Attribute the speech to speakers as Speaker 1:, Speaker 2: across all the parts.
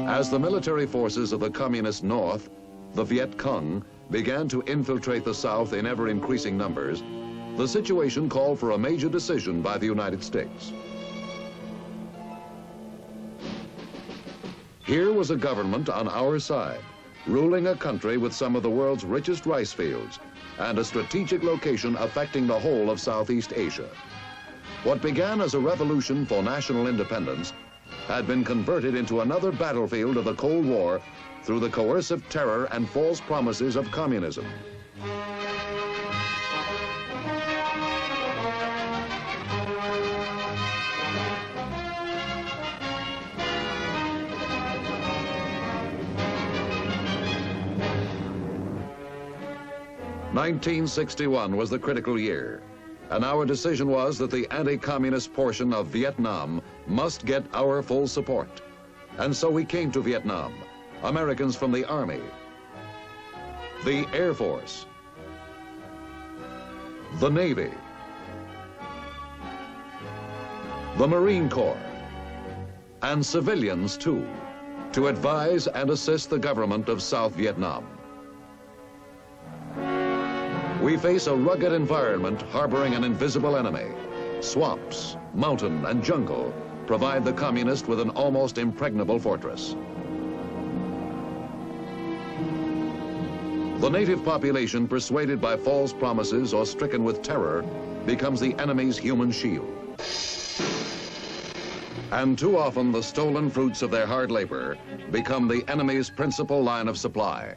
Speaker 1: As the military forces of the Communist North, the Viet Cong, began to infiltrate the South in ever-increasing numbers, the situation called for a major decision by the United States. Here was a government on our side, ruling a country with some of the world's richest rice fields and a strategic location affecting the whole of Southeast Asia. What began as a revolution for national independence had been converted into another battlefield of the Cold War through the coercive terror and false promises of communism. (1961) was the critical year, and our decision was that the anti-communist portion of Vietnam must get our full support. And so we came to Vietnam, Americans from the Army, the Air Force, the Navy, the Marine Corps, and civilians too, to advise and assist the government of South Vietnam. We face a rugged environment harboring an invisible enemy. Swamps, mountain, and jungle provide the communist with an almost impregnable fortress. The native population, persuaded by false promises or stricken with terror, becomes the enemy's human shield. And too often the stolen fruits of their hard labor become the enemy's principal line of supply.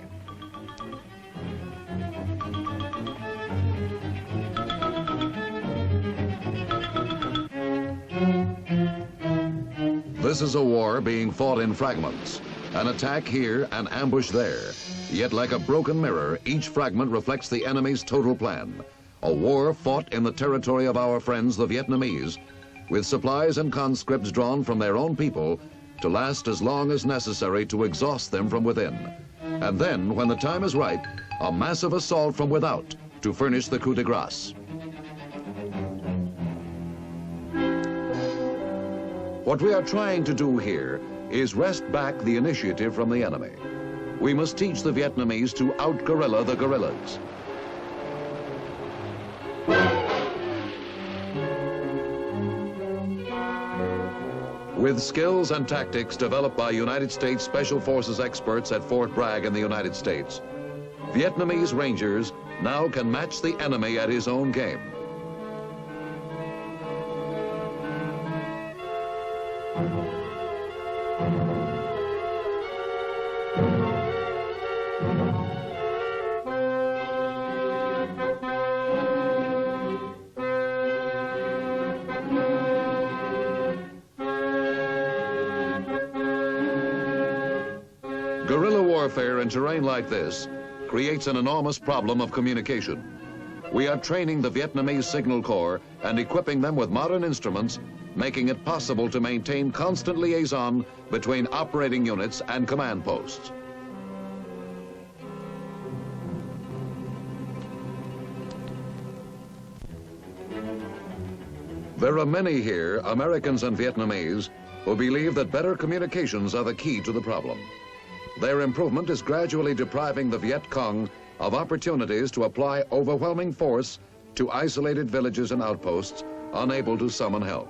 Speaker 1: This is a war being fought in fragments. An attack here, an ambush there. Yet like a broken mirror, each fragment reflects the enemy's total plan. A war fought in the territory of our friends, the Vietnamese, with supplies and conscripts drawn from their own people to last as long as necessary to exhaust them from within. And then, when the time is right, a massive assault from without to furnish the coup de grace. What we are trying to do here is wrest back the initiative from the enemy. We must teach the Vietnamese to out-guerrilla the guerrillas. With skills and tactics developed by United States Special Forces experts at Fort Bragg in the United States, Vietnamese Rangers now can match the enemy at his own game. Guerrilla warfare in terrain like this creates an enormous problem of communication. We are training the Vietnamese Signal Corps and equipping them with modern instruments, making it possible to maintain constant liaison between operating units and command posts. There are many here, Americans and Vietnamese, who believe that better communications are the key to the problem. Their improvement is gradually depriving the Viet Cong of opportunities to apply overwhelming force to isolated villages and outposts, unable to summon help.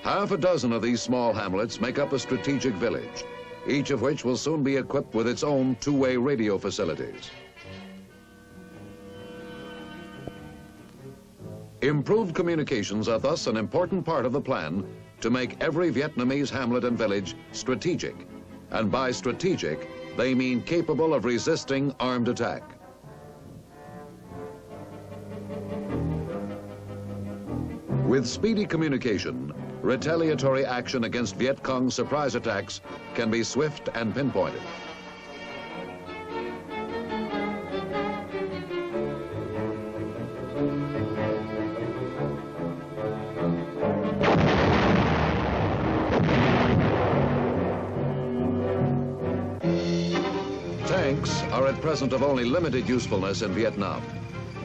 Speaker 1: Half a dozen of these small hamlets make up a strategic village, each of which will soon be equipped with its own two-way radio facilities. Improved communications are thus an important part of the plan to make every Vietnamese hamlet and village strategic. And by strategic, they mean capable of resisting armed attack. With speedy communication, retaliatory action against Viet Cong surprise attacks can be swift and pinpointed. Tanks are at present of only limited usefulness in Vietnam,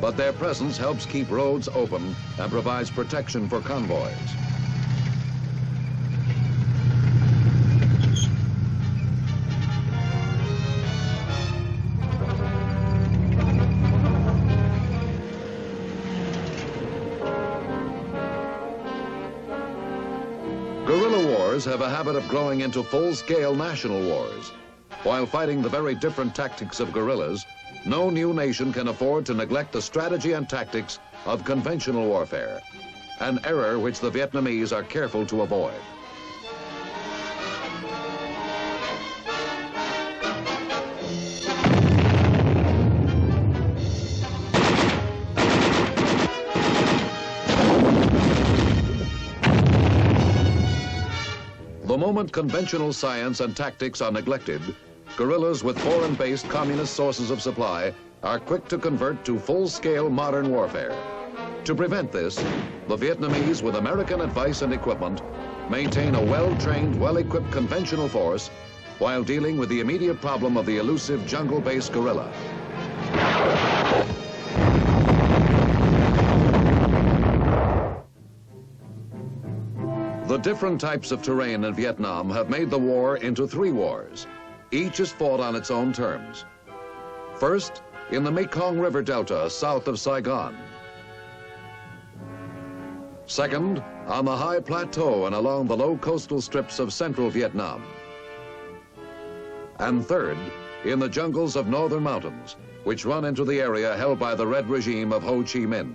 Speaker 1: but their presence helps keep roads open and provides protection for convoys. Guerrilla wars have a habit of growing into full-scale national wars. While fighting the very different tactics of guerrillas, no new nation can afford to neglect the strategy and tactics of conventional warfare, an error which the Vietnamese are careful to avoid. The moment conventional science and tactics are neglected, guerrillas with foreign-based communist sources of supply are quick to convert to full-scale modern warfare. To prevent this, the Vietnamese, with American advice and equipment, maintain a well-trained, well-equipped conventional force while dealing with the immediate problem of the elusive jungle-based guerrilla. The different types of terrain in Vietnam have made the war into 3 wars. Each is fought on its own terms. First, in the Mekong River Delta south of Saigon. Second, on the high plateau and along the low coastal strips of central Vietnam. And third, in the jungles of northern mountains, which run into the area held by the Red regime of Ho Chi Minh.